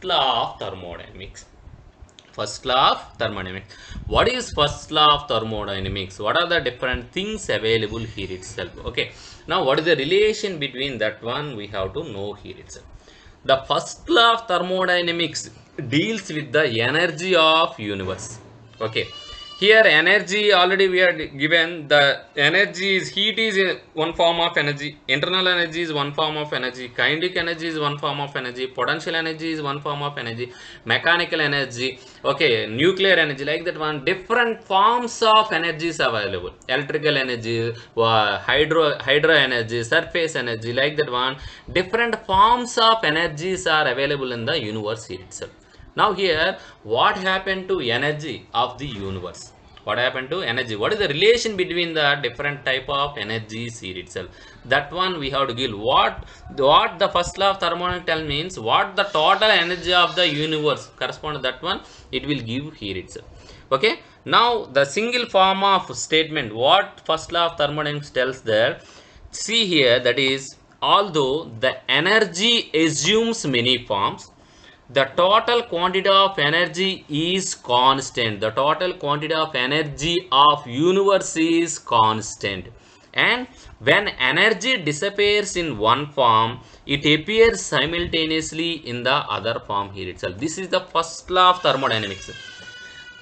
first law of thermodynamics. First law of thermodynamics. What is first law of thermodynamics? What are the different things available here itself? Okay. Now, what is the relation between that one? We have to know here itself. The first law of thermodynamics deals with the energy of universe. Okay. Here energy already we are given. The energy is heat is one form of energy, internal energy is one form of energy, kinetic energy is one form of energy, potential energy is one form of energy, mechanical energy, okay, nuclear energy, like that one. Different forms of energies available. Electrical energy, hydro energy, surface energy, like that one. Different forms of energies are available in the universe itself. Now here, what happened to energy of the universe? What happened to energy? What is the relation between the different type of energies here itself? That one we have to give. What the first law of thermodynamics tell means what the total energy of the universe correspond to that one, it will give here itself. Okay. Now the single form of statement, what first law of thermodynamics tells there. See here, that is, although the energy assumes many forms, the total quantity of energy is constant. The total quantity of energy of universe is constant. And when energy disappears in one form, it appears simultaneously in the other form here itself. This is the first law of thermodynamics.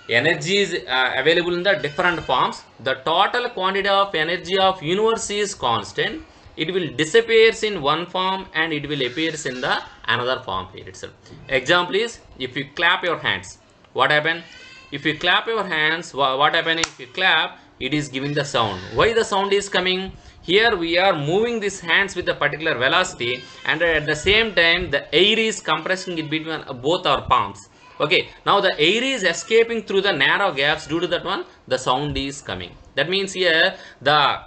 Energy is available in the different forms. The total quantity of energy of universe is constant. It will disappears in one form and it will appears in the another form here itself. Example is, if you clap your hands, what happen? If you clap your hands, what happen? If you clap, it is giving the sound. Why the sound is coming? Here we are moving these hands with a particular velocity, and at the same time the air is compressing it between both our palms. Okay, now the air is escaping through the narrow gaps. Due to that one, the sound is coming. That means here the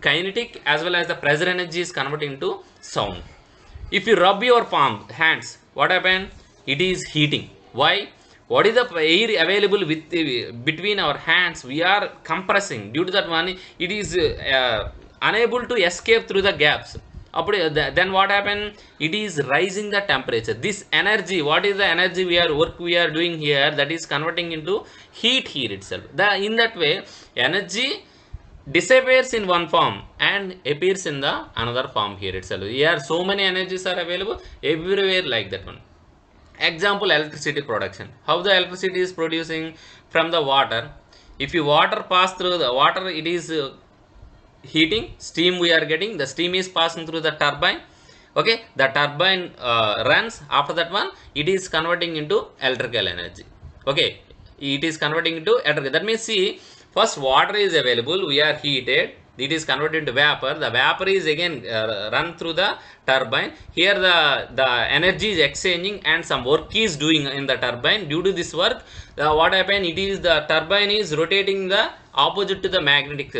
kinetic as well as the pressure energy is converted into sound. If you rub your hands, what happen? It is heating. Why? What is the air available with between our hands? We are compressing. Due to that one, it is unable to escape through the gaps. Then what happen? It is rising the temperature. This energy, what is the energy we are doing here, that is converting into heat here itself. In that way, energy disappears in one form and appears in the another form here itself. Here so many energies are available everywhere, like that one. Example, electricity production. How the electricity is producing? From the water. If you water pass through the water, it is heating. Steam we are getting. The steam is passing through the turbine. Okay, the turbine runs. After that one, it is converting into electrical energy. Okay, it is converting into electrical. That means, see, first water is available, we are heated, it is converted into vapor. The vapor is again run through the turbine. Here the energy is exchanging and some work is doing in the turbine. Due to this work, what happened? It is the turbine is rotating the opposite to the magnetic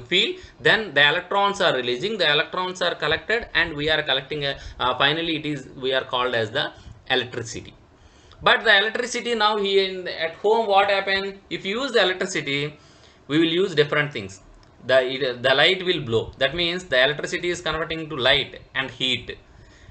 field. Then the electrons are releasing. The electrons are collected and we are collecting. Finally, we are called as the electricity. But the electricity now here at home, what happen? If you use the electricity, we will use different things. The light will blow. That means the electricity is converting to light and heat.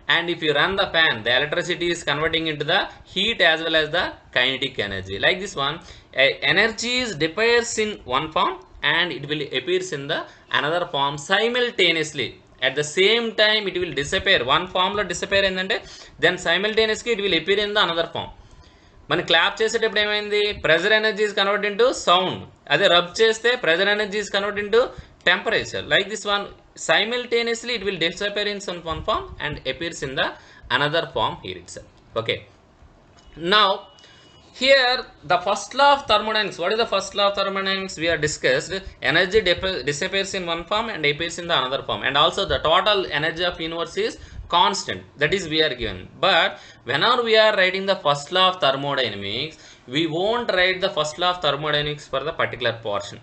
And if you run the fan, the electricity is converting into the heat as well as the kinetic energy. Like this one, energy disappears in one form and it will appears in the another form simultaneously. At the same time, it will disappear. One form lo disappear endante, then simultaneously it will appear in the another form. మనం clap చేసేటప్పుడు ఏమైంది? Pressure energy is convert into sound. అదే rub చేస్తే pressure energy is convert into temperature. Like this one, simultaneously it will disappear in some one form and appears in the another form here itself. Okay, now here the first law of thermodynamics. What is the first law of thermodynamics? We are discussed energy disappears in one form and appears in the another form, and also the total energy of universe is constant. That is we are given. But whenever we are writing the first law of thermodynamics, we won't write the first law of thermodynamics for the particular portion.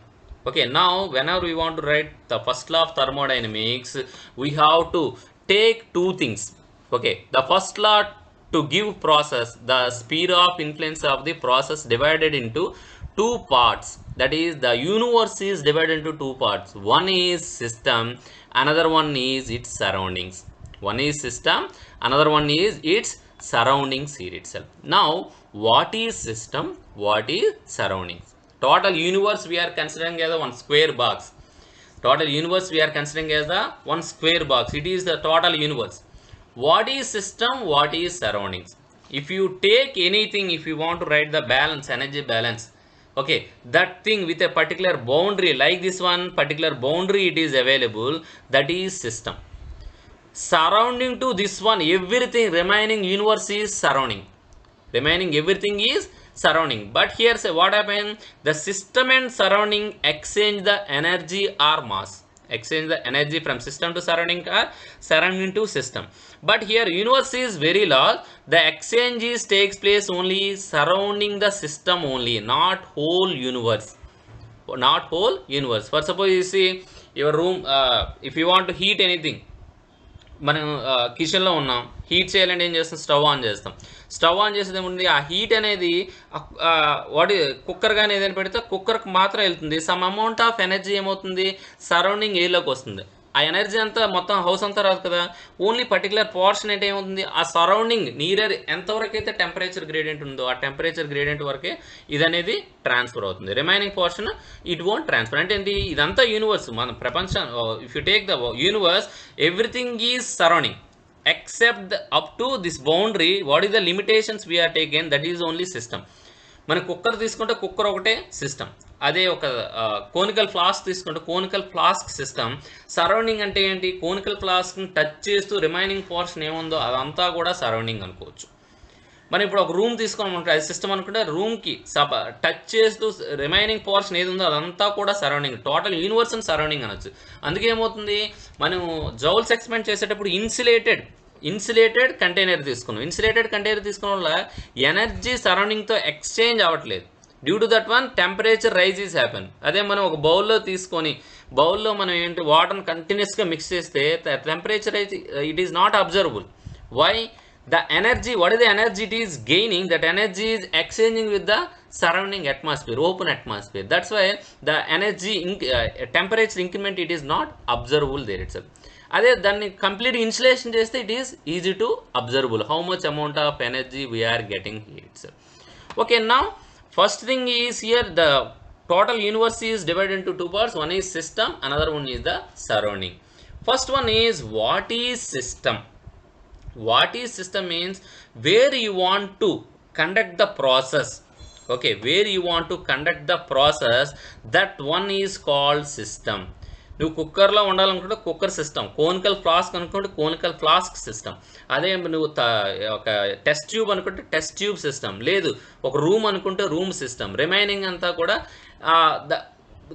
Okay, now whenever we want to write the first law of thermodynamics, we have to take two things. Okay, the first law to give process, the sphere of influence of the process divided into two parts. That is, the universe is divided into two parts. One is system, another one is its surroundings. One is system, another one is its surroundings here itself. Now what is system, what is surroundings? Total universe we are considering as a one square box. Total universe we are considering as the one square box. It is the total universe. What is system, what is surroundings? If you take anything, if you want to write the balance, energy balance, okay, that thing with a particular boundary, like this one particular boundary it is available, that is system. Surrounding to this one, everything remaining universe is surrounding. Remaining everything is surrounding. But here say what happened, the system and surrounding exchange the energy or mass. Exchange the energy from system to surrounding or surrounding to system. But here universe is very large, the exchange is takes place only surrounding the system only, not whole universe. Not whole universe. For suppose you see your room, if you want to heat anything, మనం కిచెన్లో ఉన్నాం, heat చేయాలంటే ఏం చేస్తాం, stove on చేస్తాం. Stove on చేసేది ఏముంది, ఆ హీట్ అనేది వాడి కుక్కర్ కానీ ఏదైనా పెడితే కుక్కర్కి మాత్రం వెళ్తుంది. సమ్ అమౌంట్ ఆఫ్ ఎనర్జీ ఏమవుతుంది, సరౌండింగ్ ఏరియాలోకి వస్తుంది. ఆ ఎనర్జీ అంతా మొత్తం హౌస్ అంతా రాదు కదా, ఓన్లీ పర్టికులర్ పోర్షన్ అంటే ఏమవుతుంది, ఆ సరౌండింగ్ నీరర్ ఎంతవరకు అయితే టెంపరేచర్ గ్రేడియంట్ ఉందో ఆ టెంపరేచర్ గ్రేడియంట్ వరకే ఇది అనేది ట్రాన్స్ఫర్ అవుతుంది. Remaining portion it won't transfer. అంటే ఏంటి, ఇదంతా యూనివర్స్, మన ప్రపంచం, if you take the universe, everything is surrounding except up to this boundary. What is the limitations we are taken, that is only system. మన cooker తీసుకుంటే cooker ఒకటే system, అదే ఒక కోనికల్ ఫ్లాస్క్ తీసుకుంటే కోనికల్ ఫ్లాస్క్ సిస్టమ్. సరౌండింగ్ అంటే ఏంటి, conical ఫ్లాస్క్ని touch చేస్తూ remaining portion ఏముందో అదంతా కూడా సరౌండింగ్ అనుకోవచ్చు. మనం ఇప్పుడు ఒక రూమ్ తీసుకోవాలనుకుంటే అది సిస్టమ్ అనుకుంటే, రూమ్కి టచ్ చేస్తూ రిమైనింగ్ పోర్షన్ ఏది ఉందో అదంతా కూడా సరౌండింగ్, టోటల్ యూనివర్స్ సరౌండింగ్ అనొచ్చు. అందుకే ఏమవుతుంది, మనం జౌల్స్ ఎక్స్పెండ్ చేసేటప్పుడు ఇన్సులేటెడ్ కంటైనర్ తీసుకున్నాం. ఇన్సులేటెడ్ కంటైనర్ తీసుకున్న వల్ల ఎనర్జీ సరౌండింగ్తో ఎక్స్చేంజ్ అవ్వట్లేదు. Due to that one temperature rise is happen. అదే మనం ఒక బౌల్లో తీసుకొని, బౌల్లో మనం ఏంటి వాటర్ని కంటిన్యూస్గా మిక్స్ చేస్తే temperature rise it is not observable. Why? The energy, what is the energy it is gaining, that energy is exchanging with the surrounding atmosphere, open atmosphere. That's why the energy temperature increment it is not observable there itself. అదే దాన్ని complete insulation చేస్తే it is easy to observable, how much amount of energy we are getting here itself. Okay, now first thing is here the total universe is divided into two parts. One is system, another one is the surrounding. First one is what is system. What is system means where you want to conduct the process. Okay, where you want to conduct the process, that one is called system. నువ్వు కుక్కర్లో ఉండాలనుకుంటే cooker system, conical flask అనుకుంటే conical flask system. అదే నువ్వు ఒక test tube అనుకుంటే test tube system, లేదు ఒక రూమ్ అనుకుంటే రూమ్ సిస్టమ్. రిమైనింగ్ అంతా కూడా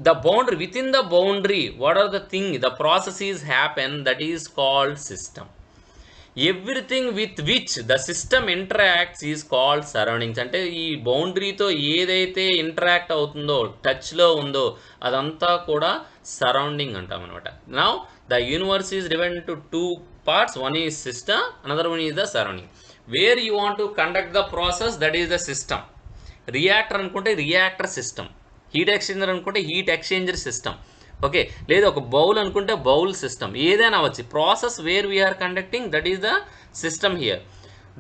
the boundary, within the boundary what are the thing, the processes happen, that is called system. Everything with which the system interacts is called surroundings. అంటే ఈ బౌండరీతో ఏదైతే interact అవుతుందో, టచ్లో ఉందో అదంతా కూడా సరౌండింగ్ అంటాం అనమాట. Now the universe is divided into two parts. One is system, another one is the surrounding. Where you want to conduct the process, that is the system. Reactor అనుకుంటే రియాక్టర్ సిస్టమ్, హీట్ ఎక్స్చేంజర్ అనుకుంటే heat exchanger system. Okay, లేదా ఒక bowl అనుకుంటే bowl system, ఏదైనా అవ్వచ్చు. Process where we are conducting, that is the system here.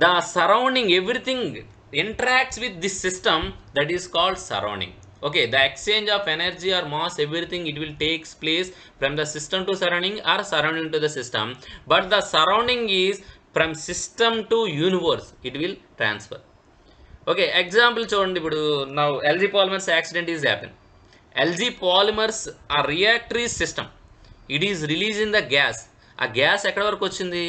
The surrounding, everything interacts with this system, that is called surrounding. Okay, the exchange of energy or mass, everything it will takes place from the system to surrounding or surrounding to the system. But the surrounding is from system to universe, it will transfer. Okay, example చూడండి. ఇప్పుడు now LG polymers accident is happen. LG polymers a reactor system, it is releasing the gas. ఆ gas ఎక్కడ వరకు వచ్చింది,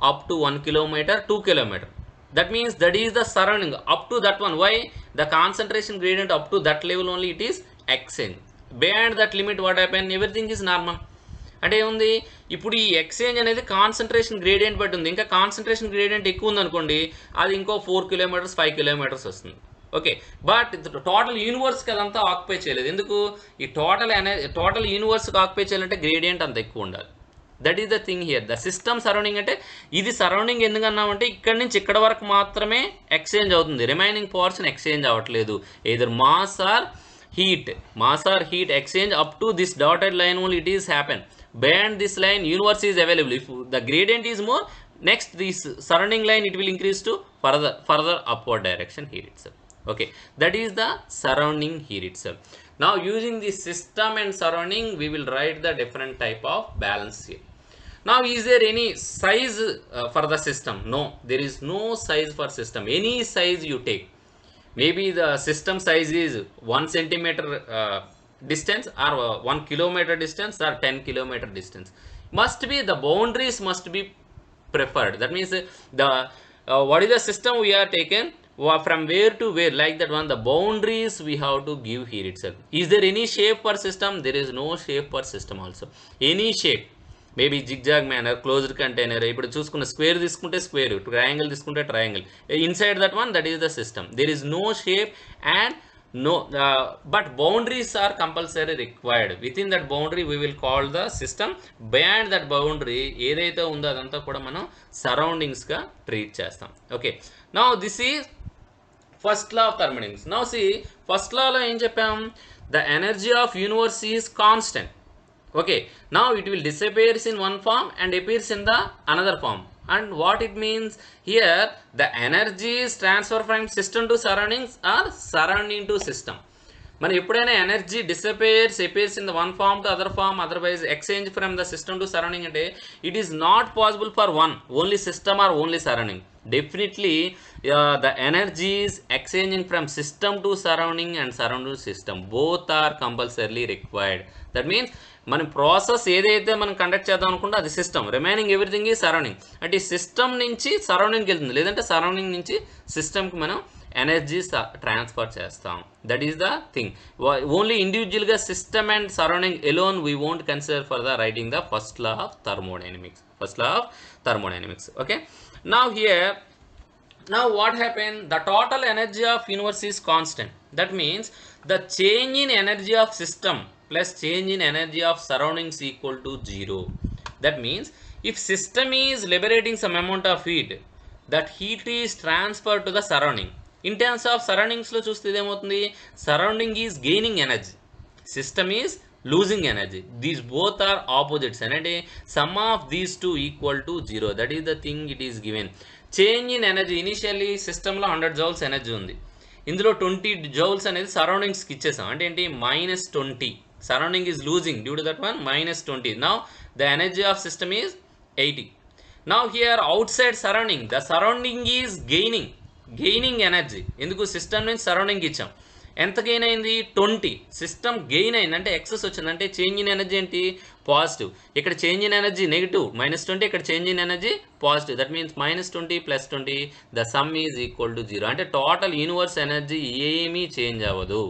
up to 1 kilometer 2 kilometer. That means that is the surrounding up to that one. Why? The concentration gradient up to that level only it is exchange. Beyond that limit what happen, everything is normal. అంటే ఏముంది, ఇప్పుడు ఈ exchange అనేది concentration gradient బట్టి ఉంది. ఇంకా concentration gradient ఎక్కువ ఉందనుకోండి, అది ఇంకో 4 kilometers 5 kilometers వస్తుంది. ఓకే, బట్ టోటల్ యూనివర్స్కి అదంతా ఆక్యుపై చేయలేదు. ఎందుకు, ఈ టోటల్ యూనివర్స్కి ఆక్యుపై చేయాలంటే గ్రేడియంట్ అంత ఎక్కువ ఉండాలి. That is the thing here. The system surrounding అంటే ఇది సరౌండింగ్ ఎందుకన్నామంటే ఇక్కడి నుంచి ఇక్కడ వరకు మాత్రమే ఎక్స్చేంజ్ అవుతుంది, రిమైనింగ్ పోర్షన్ ఎక్స్చేంజ్ అవ్వట్లేదు. Either mass or heat exchange up to this dotted line only it is happen. Beyond this line universe is available. If the gradient is more, Next, this surrounding line, it will increase to further upward direction here itself. Okay, that is the surrounding here itself. Now using the system and surrounding, we will write the different type of balance here. Now, is there any size for the system? No, there is no size for system. Any size you take, maybe the system size is 1 centimeter distance, or 1 kilometer distance, or 10 kilometer distance. Must be the boundaries must be preferred. That means the what is the system we are taken, from where to where, like that one, the boundaries we have to give here itself. Is there any shape per system? There is no shape per system also. Any shape, maybe zigzag manner, closed container. ఇప్పుడు చూసుకున్న square తీసుకుంటే square, triangle తీసుకుంటే triangle. Inside that one, that is the system. There is no shape and no but boundaries are compulsory required. Within that boundary we will call the system. Beyond that boundary ఏదైతే ఉందో అదంతా కూడా మనం surroundings గా treat చేస్తాం. Okay, now this is first law of thermodynamics. Now see first లాలో ఏం చెప్పాం? The energy of universe is constant. Okay, now it will disappears in one form and appears in the another form. And what it means here, the energy is transfer from system to surroundings or surrounding to system. మన ఎప్పుడైనా energy disappears appears in the one form to other form, otherwise exchange from the system to surrounding, అంటే it is not possible for one only system or only surrounding. Definitely the energy is exchanging from system to surrounding and surrounding system, both are compulsorily required. That means మన process ఏదైతే మనం conduct చేద్దాం అనుకుంటే అది system, remaining everything ఈ surrounding. అంటే ఈ system నుంచి సరౌండింగ్కి వెళ్తుంది, లేదంటే సరౌండింగ్ నుంచి సిస్టమ్కి మనం ఎనర్జీ ట్రాన్స్ఫర్ చేస్తాం. That is the thing. Only ఇండివిజువల్గా system and surrounding alone we won't consider for the writing the first law of thermodynamics. First law of thermodynamics. Okay, now here, now what happened? The total energy of universe is constant. That means the change in energy of system plus change in energy of surroundings equal to 0. That means if system is liberating some amount of heat, that heat is transferred to the surrounding. In terms of surroundings lo chuste edemotundi, surrounding is gaining energy, system is losing energy. These both are opposites, and sum of these two equal to 0. That is the thing it is given. Change in energy, initially system లో 100 joules energy ఉంది, ఇందులో 20 joules అనేది surroundings కి ఇచ్చేసాం. అంటే ఏంటి? -20. Surrounding is losing due to that one, -20. Now the energy of system is 80. Now here outside surrounding, the surrounding is gaining energy. ఎందుకు? System నుంచి సరౌండింగ్ ఇచ్చాం. ఎంత గెయిన్ అయింది? 20. సిస్టమ్ గెయిన్ అయింది, అంటే ఎక్సెస్ వచ్చింది. అంటే చేంజ్ ఇన్ ఎనర్జీ ఏంటి? పాజిటివ్. ఇక్కడ చేంజ్ ఇన్ ఎనర్జీ నెగిటివ్, -20. ఇక్కడ change in energy positive. That means -20 + 20, the sum is equal to 0. అంటే టోటల్ యూనివర్స్ ఎనర్జీ ఏమీ చేంజ్ అవ్వదు.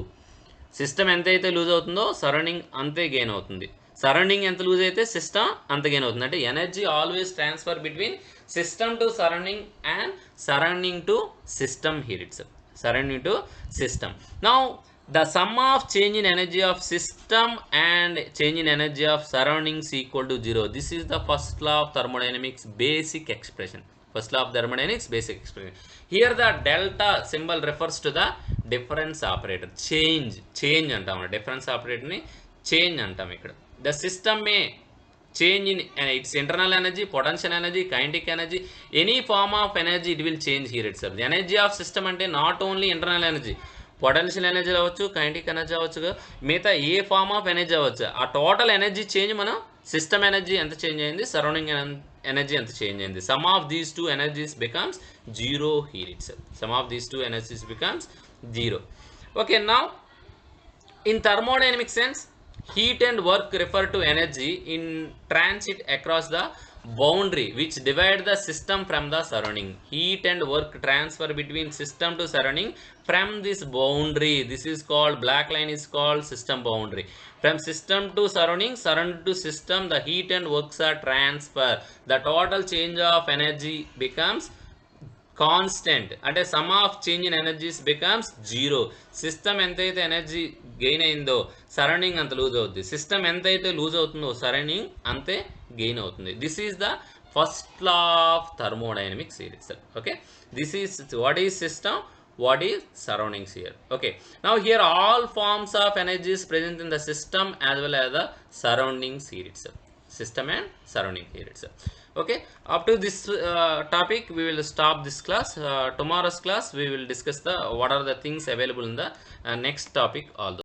సిస్టమ్ ఎంతైతే లూజ్ అవుతుందో సరౌండింగ్ అంతే గెయిన్ అవుతుంది. సరౌండింగ్ ఎంత లూజ్ అయితే సిస్టమ్ అంత గెయిన్ అవుతుంది. అంటే energy always transfer between system to surrounding and surrounding to system here itself. Surrounding to system. Now the sum of change in energy of system and change in energy of surroundings equal to 0. This is the first law of thermodynamics basic expression. First law of thermodynamics basic expression. Here the delta symbol refers to the difference operator. Change antam. Difference operator ni change antam ikkada. The system may change in its internal energy, potential energy, kinetic energy, any form of energy it will change here itself. The energy of system ante not only internal energy, potential energy అవ్వచ్చు, kinetic energy అవ్వచ్చు, మిగతా ఏ form of energy అవ్వచ్చు. ఆ total energy change మనం system energy ఎంత change అయింది, surrounding energy ఎంత change అయింది. Some of these two energies becomes 0 here itself. Sum of these two energies becomes 0. Okay, now in thermodynamic sense, heat and work refer to energy in transit across the boundary which divide the system from the surrounding. Heat and work transfer between system to surrounding from this boundary. This is called, black line is called system boundary. From system to surrounding, surrounding to system, the heat and works are transfer. The total change of energy becomes constant. అంటే sum of change in energies becomes 0. System ఎంతైతే energy gain అయిందో surrounding అంత lose అవుతుంది. System ఎంతైతే lose అవుతుందో surrounding అంతే gain అవుతుంది. This is the first law of thermodynamics here itself. Okay, this is what is system, what is surroundings here. Okay, now here all forms of energy is present in the system as well as the surroundings here itself. System and surrounding here itself. Okay, up to this topic we will stop this class. Tomorrow's class we will discuss the what are the things available in the next topic all